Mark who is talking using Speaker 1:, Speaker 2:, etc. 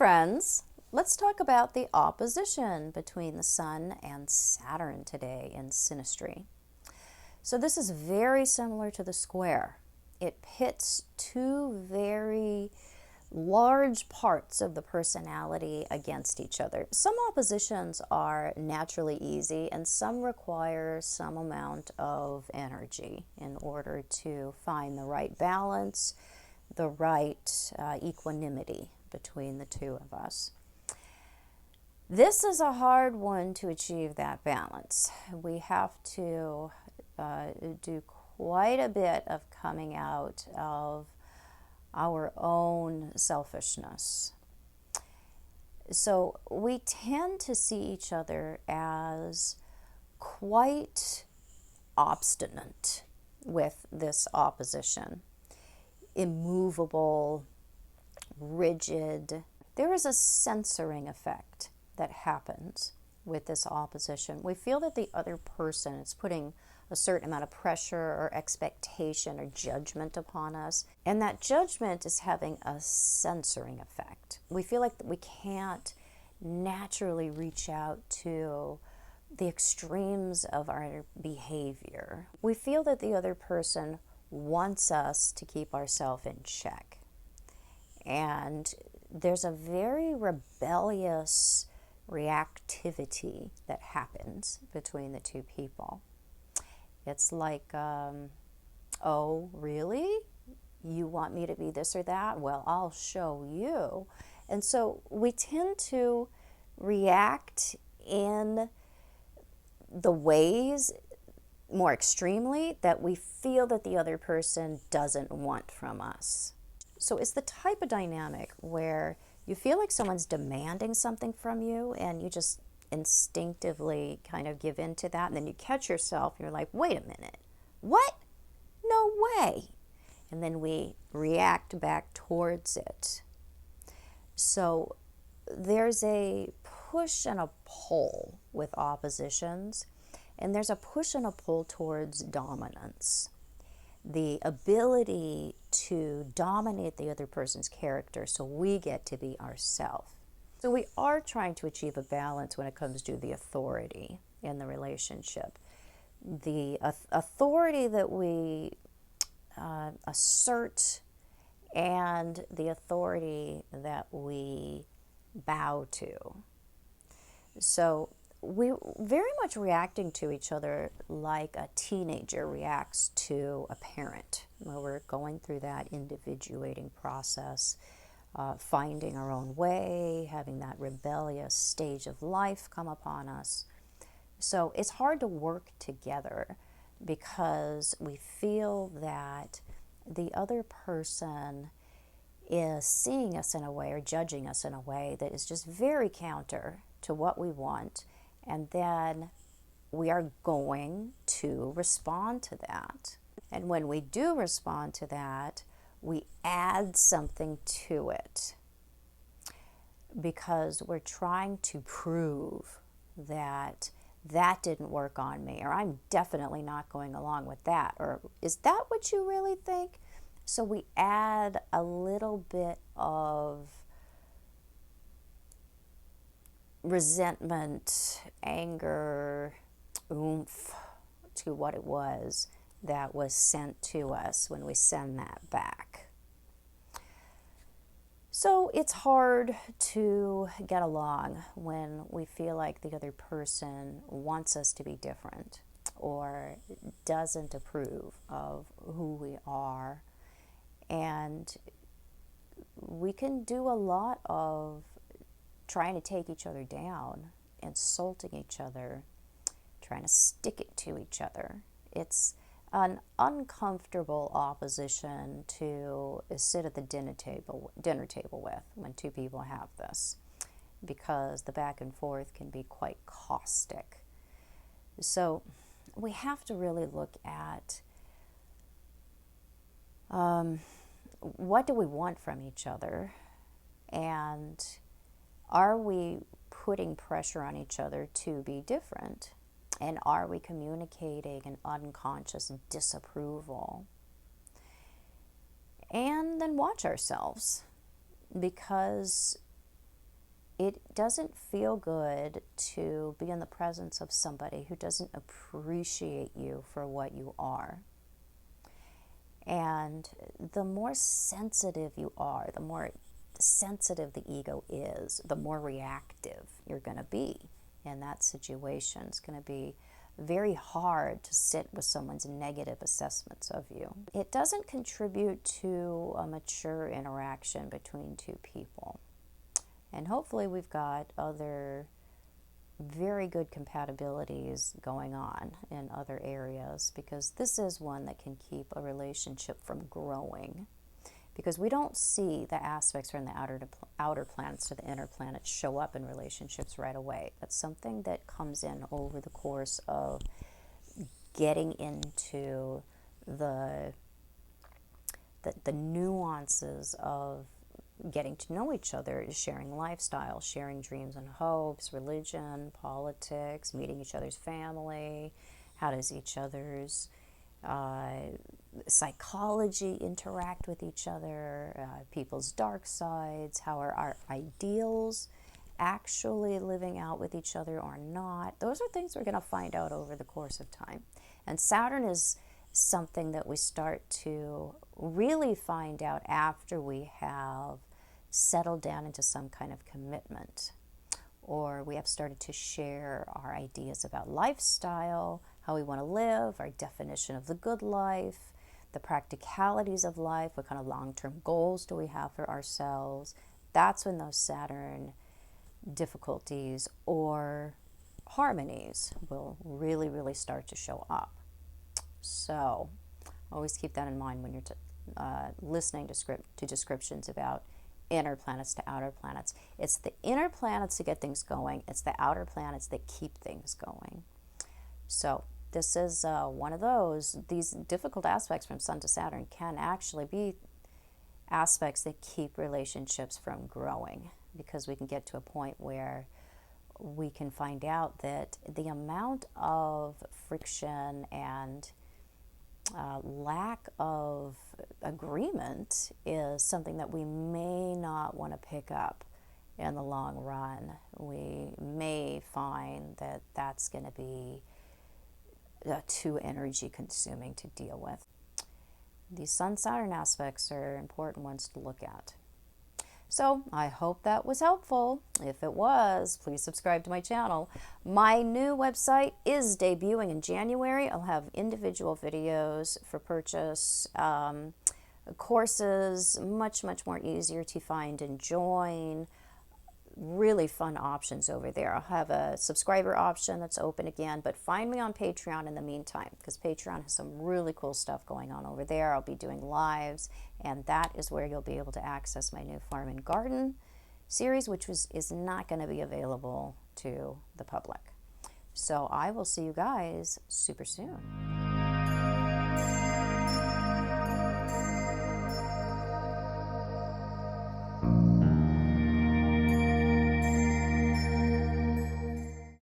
Speaker 1: friends. Let's talk about the opposition between the Sun and Saturn today in Synastry. So this is very similar to the square. It pits two very large parts of the personality against each other. Some oppositions are naturally easy and some require some amount of energy in order to find the right balance, the right equanimity between the two of us. This is a hard one to achieve that balance. We have to do quite a bit of coming out of our own selfishness. So we tend to see each other as quite obstinate with this opposition, immovable, rigid. There is a censoring effect that happens with this opposition. We feel that the other person is putting a certain amount of pressure or expectation or judgment upon us, and that judgment is having a censoring effect. We feel like we can't naturally reach out to the extremes of our behavior. We feel that the other person wants us to keep ourselves in check. And there's a very rebellious reactivity that happens between the two people. It's like, oh, really? You want me to be this or that? Well, I'll show you. And so we tend to react in the ways more extremely that we feel that the other person doesn't want from us. So it's the type of dynamic where you feel like someone's demanding something from you and you just instinctively kind of give in to that, and then you catch yourself and you're like, wait a minute, what? No way. And then we react back towards it. So there's a push and a pull with oppositions, and there's a push and a pull towards dominance. The ability to dominate the other person's character so we get to be ourselves. So we are trying to achieve a balance when it comes to the authority in the relationship. The authority that we assert and the authority that we bow to. So we're very much reacting to each other like a teenager reacts to a parent, where we're going through that individuating process, finding our own way, having that rebellious stage of life come upon us. So it's hard to work together because we feel that the other person is seeing us in a way or judging us in a way that is just very counter to what we want. And then we are going to respond to that. And when we do respond to that, we add something to it because we're trying to prove that that didn't work on me, or I'm definitely not going along with that, or is that what you really think? So we add a little bit of resentment, anger, oomph to what it was that was sent to us when we send that back. So it's hard to get along when we feel like the other person wants us to be different or doesn't approve of who we are. And we can do a lot of trying to take each other down, insulting each other, trying to stick it to each other. It's an uncomfortable opposition to sit at the dinner table with when two people have this, because the back and forth can be quite caustic. So we have to really look at what do we want from each other, and are we putting pressure on each other to be different? And are we communicating an unconscious disapproval? And then watch ourselves, because it doesn't feel good to be in the presence of somebody who doesn't appreciate you for what you are. And the more sensitive you are, the more sensitive the ego is, the more reactive you're going to be in that situation. It's going to be very hard to sit with someone's negative assessments of you. It doesn't contribute to a mature interaction between two people. And hopefully we've got other very good compatibilities going on in other areas, because this is one that can keep a relationship from growing. Because we don't see the aspects from the outer planets to the inner planets show up in relationships right away. That's something that comes in over the course of getting into the nuances of getting to know each other, sharing lifestyle, sharing dreams and hopes, religion, politics, meeting each other's family. How does each other's psychology interact with each other, people's dark sides, how are our ideals actually living out with each other or not. Those are things we're going to find out over the course of time. And Saturn is something that we start to really find out after we have settled down into some kind of commitment, or we have started to share our ideas about lifestyle, how we want to live, our definition of the good life, the practicalities of life, what kind of long-term goals do we have for ourselves. That's when those Saturn difficulties or harmonies will really, really start to show up. So always keep that in mind when you're listening to descriptions about inner planets to outer planets. It's the inner planets that get things going. It's the outer planets that keep things going. So this is one of those. These difficult aspects from Sun to Saturn can actually be aspects that keep relationships from growing, because we can get to a point where we can find out that the amount of friction and lack of agreement is something that we may not want to pick up in the long run. We may find that that's going to be too energy consuming to deal with. These Sun-Saturn aspects are important ones to look at. So I hope that was helpful. If it was, please subscribe to my channel. My new website is debuting in January. I'll have individual videos for purchase, courses, much more easier to find and join. Really fun options over there. I'll have a subscriber option that's open again, but find me on Patreon in the meantime, because Patreon has some really cool stuff going on over there. I'll be doing lives, and that is where you'll be able to access my new Farm and Garden series, which is not going to be available to the public. So I will see you guys super soon.